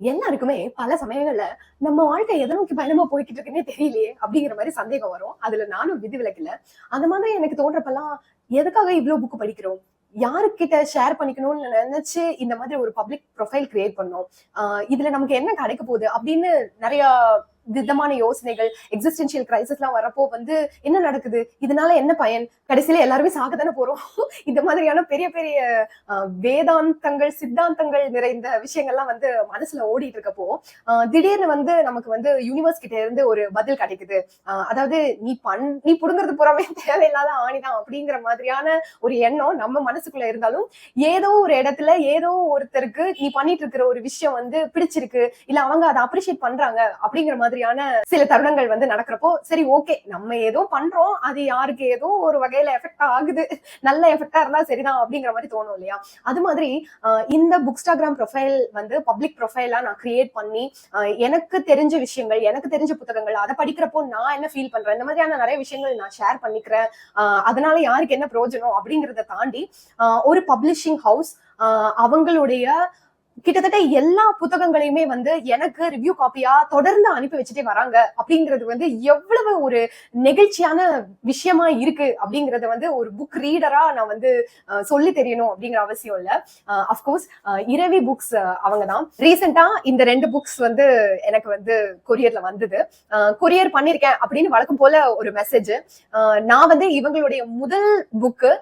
எல்லாருக்குமே பல சமயங்கள்ல நம்ம வாழ்க்கை எதை நோக்கி பயணமா போய்கிட்டு இருக்குன்னே தெரியலையே அப்படிங்கிற மாதிரி சந்தேகம் வரும். அதுல நானும் விதிவிலக்கில்ல. அந்த மாதிரி எனக்கு தோன்றப்பெல்லாம் எதுக்காக இவ்வளவு புக் படிக்கிறோம், யாருக்கிட்ட ஷேர் பண்ணிக்கணும்னு நினைச்சு இந்த மாதிரி ஒரு பப்ளிக் ப்ரொஃபைல் கிரியேட் பண்ணோம். இதுல நமக்கு என்ன கிடைக்க போகுது அப்படின்னு நிறைய விதமான யோசனைகள், எக்ஸிஸ்டென்ஷியல் கிரைசிஸ் எல்லாம் வரப்போ என்ன நடக்குது, இதனால என்ன பயன், கடைசியில எல்லாருமே சாகத்தானே போறோம். இந்த மாதிரியான பெரிய பெரிய வேதாந்தங்கள், சித்தாந்தங்கள் நிறைந்த விஷயங்கள்லாம் மனசுல ஓடிட்டு இருக்கப்போ திடீர்னு நமக்கு யூனிவர்ஸ் கிட்ட இருந்து ஒரு பதில் கிடைக்குது. அதாவது நீ புடுங்கிறது புறமே தேவையில்லாத ஆணிதான் அப்படிங்கிற மாதிரியான ஒரு எண்ணம் நம்ம மனசுக்குள்ள இருந்தாலும், ஏதோ ஒரு இடத்துல ஏதோ ஒருத்தருக்கு நீ பண்ணிட்டு இருக்கிற ஒரு விஷயம் பிடிச்சிருக்கு, இல்ல அவங்க அதை அப்ரிஷியேட் பண்றாங்க அப்படிங்கிற மாதிரியான சில தருணங்கள் நடக்கிறப்போ, சரி ஓகே நம்ம ஏதோ பண்றோம், அது யாருக்கு ஏதோ ஒரு வகையில எஃபெக்ட் ஆகுது, நல்ல எஃபெக்டா இருந்தா சரிதான் அப்படிங்கிற மாதிரி தோணும் இல்லையா? அது மாதிரி இந்த புக்ஸ்டாகிராம் ப்ரொஃபைல் பப்ளிக் ப்ரொஃபைலா நான் கிரியேட் பண்ணி எனக்கு தெரிஞ்ச விஷயங்கள், எனக்கு தெரிஞ்ச புத்தகங்கள், அதை படிக்கிறப்போ நான் என்ன ஃபீல் பண்றேன், இந்த மாதிரியான நிறைய விஷயங்கள் நான் ஷேர் பண்ணிக்கிறேன். அதனால யாருக்கு என்ன பிரயோஜனம் அப்படிங்கறத தாண்டி ஒரு பப்ளிஷிங் ஹவுஸ் அவங்களுடைய கிட்டத்தட்ட எல்லா புத்தகங்களையுமே எனக்கு ரிவ்யூ காப்பியா தொடர்ந்து அனுப்பி வச்சுட்டே வராங்க அப்படிங்கிறது எவ்வளவு ஒரு நெகிழ்ச்சியான விஷயமா இருக்கு அப்படிங்கறத ஒரு புக் ரீடரா நான் சொல்லி தெரியணும் அப்படிங்கிற அவசியம் இல்ல. அப்கோர்ஸ் இரவி புக்ஸ் அவங்கதான் ரீசெண்டா இந்த 2 புக்ஸ் எனக்கு கொரியர்ல வந்தது. கொரியர் பண்ணிருக்கேன் அப்படின்னு வழக்கம் போல ஒரு மெசேஜ். நான் இவங்களுடைய முதல் புக்கு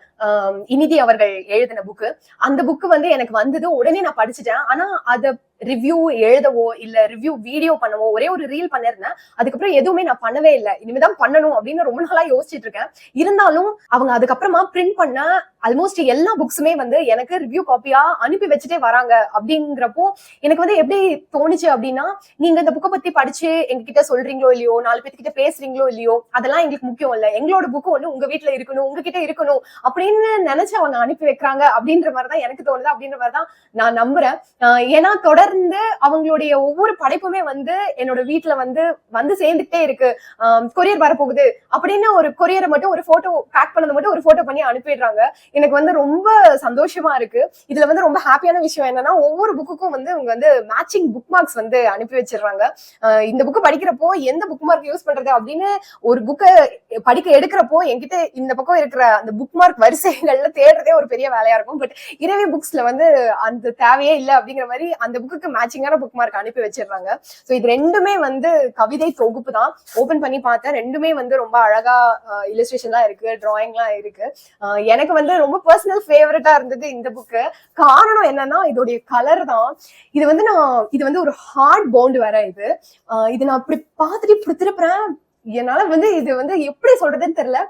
இனிதி அவர்கள் எழுதின புக்கு. அந்த புக்கு எனக்கு வந்தது, உடனே நான் படிச்சுட்டேன். ஆனா அத ரிவ்யூ எழுதவோ இல்ல ரிவ்யூ வீடியோ பண்ணவோ ஒரே ஒரு ரீல் பண்ணிருந்தேன். அதுக்கப்புறம் எதுவுமே நான் பண்ணவே இல்லை. இனிமேதான் பண்ணணும் அப்படின்னு ரொம்ப நாளா யோசிச்சுட்டு இருக்கேன். இருந்தாலும் அவங்க அதுக்கப்புறமா பிரிண்ட் பண்ண ஆல்மோஸ்ட் எல்லா புக்ஸுமே எனக்கு ரிவ்யூ காப்பியா அனுப்பி வச்சுட்டே வராங்க. அப்படிங்கிறப்போ எனக்கு எப்படி தோணுச்சு அப்படின்னா, நீங்க இந்த புக்கை பத்தி படிச்சு எங்ககிட்ட சொல்றீங்களோ இல்லையோ, 4 பேர்கிட்ட பேசுறீங்களோ இல்லையோ, அதெல்லாம் எங்களுக்கு முக்கியம் இல்ல. எங்களோட புக்கு உங்க வீட்டுல இருக்கணும், உங்ககிட்ட இருக்கணும் அப்படின்னு நினைச்சு அவங்க அனுப்பி வைக்கிறாங்க அப்படின்ற மாதிரிதான் எனக்கு தோணுது. அப்படின்ற மாதிரிதான் நான் நம்புறேன். ஏன்னா தொடர்ந்து அவங்களுடைய ஒவ்வொரு படைப்புமே என்னோட வீட்டுல வந்து சேர்ந்துட்டே இருக்கு. கொரியர் வரப்போகுது அப்படின்னு ஒரு கொரியரை மட்டும் ஒரு போட்டோ பேக் பண்ணது மட்டும் ஒரு போட்டோ பண்ணி அனுப்பிடுறாங்க. எனக்கு ரொம்ப சந்தோஷமா இருக்கு. இதுல ரொம்ப ஹாப்பியான விஷயம் என்னன்னா, ஒவ்வொரு புக்குக்கும் இவங்க மேட்சிங் புக் மார்க்ஸ் அனுப்பி வச்சிடுறாங்க. இந்த புக்கு படிக்கிறப்போ எந்த புக் மார்க் யூஸ் பண்றது அப்படின்னு ஒரு புக்கை படிக்க எடுக்கிறப்போ என்கிட்ட இந்த பக்கம் இருக்கிற அந்த புக் மார்க் வரிசைகள்ல தேடுறதே ஒரு பெரிய வேலையா இருக்கும். பட் இரவி புக்ஸ்ல அந்த தேவையே இல்லை அப்படிங்கிற மாதிரி அந்த புக்கு மேட்சிங்கான புக் மார்க் அனுப்பி வச்சிடுறாங்க. சோ இது ரெண்டுமே கவிதை தொகுப்பு தான். ஓபன் பண்ணி பார்த்தேன். ரெண்டுமே ரொம்ப அழகா இல்லஸ்ட்ரேஷன்லாம் இருக்கு, டிராயிங்லாம் இருக்கு. எனக்கு ரொம்ப பர்சனல் ஃபேவரட்டா இருந்தது இந்த புக்கு. காரணம் என்னன்னா, இதோடைய கலர் தான். இது ஒரு ஹார்ட் பவுண்ட் வேற. இது நான் அப்படி பார்த்துட்டு இப்படி திருப்புறேன். என்னால இது எப்படி சொல்றதுன்னு தெரியல.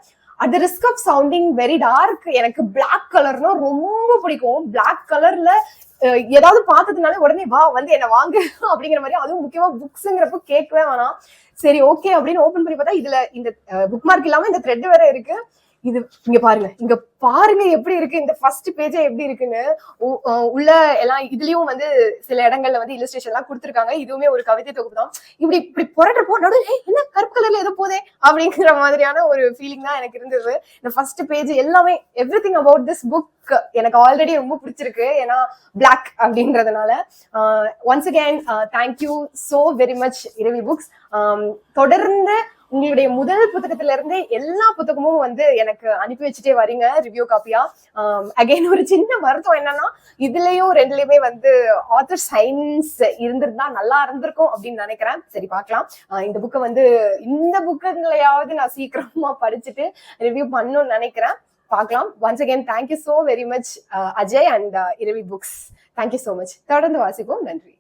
At the risk of sounding very dark, எனக்கு பிளாக் கலர்னா ரொம்ப பிடிக்கும். பிளாக் கலர்ல ஏதாவது பார்த்ததுனால உடனே வா என்ன வாங்கு அப்படிங்கிற மாதிரி. அதுவும் முக்கியமா புக்ஸ்ங்கிறப்ப கேட்கவே வேணாம். சரி ஓகே அப்படின்னு ஓபன் பண்ணி பார்த்தா இதுல இந்த புக் மார்க் இல்லாம இந்த த்ரெட் வேற இருக்கு. இது இங்க பாருங்க எப்படி இருக்கு, இந்த ஃபர்ஸ்ட் பேஜே எப்படி இருக்குன்னு. உள்ள எல்லாம் இதுலயும் சில இடங்கள்ல இல்லஸ்ட்ரேஷன் எல்லாம் கொடுத்துருக்காங்க. இதுவுமே ஒரு கவிதை தொகுப்பு தான். இப்படி புரட்டப்போ நடுவில் என்ன கருப்பு கலர்ல ஏதோ போதே அப்படிங்கிற மாதிரியான ஒரு ஃபீலிங் தான் எனக்கு இருந்தது. இந்த ஃபர்ஸ்ட் பேஜ் எல்லாமே everything about this book எனக்கு ஆல்ரெடி ரொம்ப பிடிச்சிருக்கு. ஏன்னா பிளாக் அப்படின்றதுனால. Once again thank you so very much Iravi books. தொடர்ந்து உங்களுடைய முதல் புத்தகத்துல இருந்து எல்லா புத்தகமும் எனக்கு அனுப்பி வச்சுட்டே வரீங்க ரிவ்யூ காப்பியா. அகைன் ஒரு சின்ன வருத்தம் என்னன்னா, இதுலயும் 2லயுமே ஆத்தர் சைன்ஸ் இருந்திருந்தா நல்லா இருந்திருக்கும் அப்படின்னு நினைக்கிறேன். சரி பார்க்கலாம். இந்த புக்கை இந்த புக்குங்களையாவது நான் சீக்கிரமா படிச்சுட்டு ரிவ்யூ பண்ணணும்னு நினைக்கிறேன். பார்க்கலாம். Once again thank you so very much Ajay and Ravi books. Thank you so much. தொடர்ந்து வாசிப்போம். நன்றி.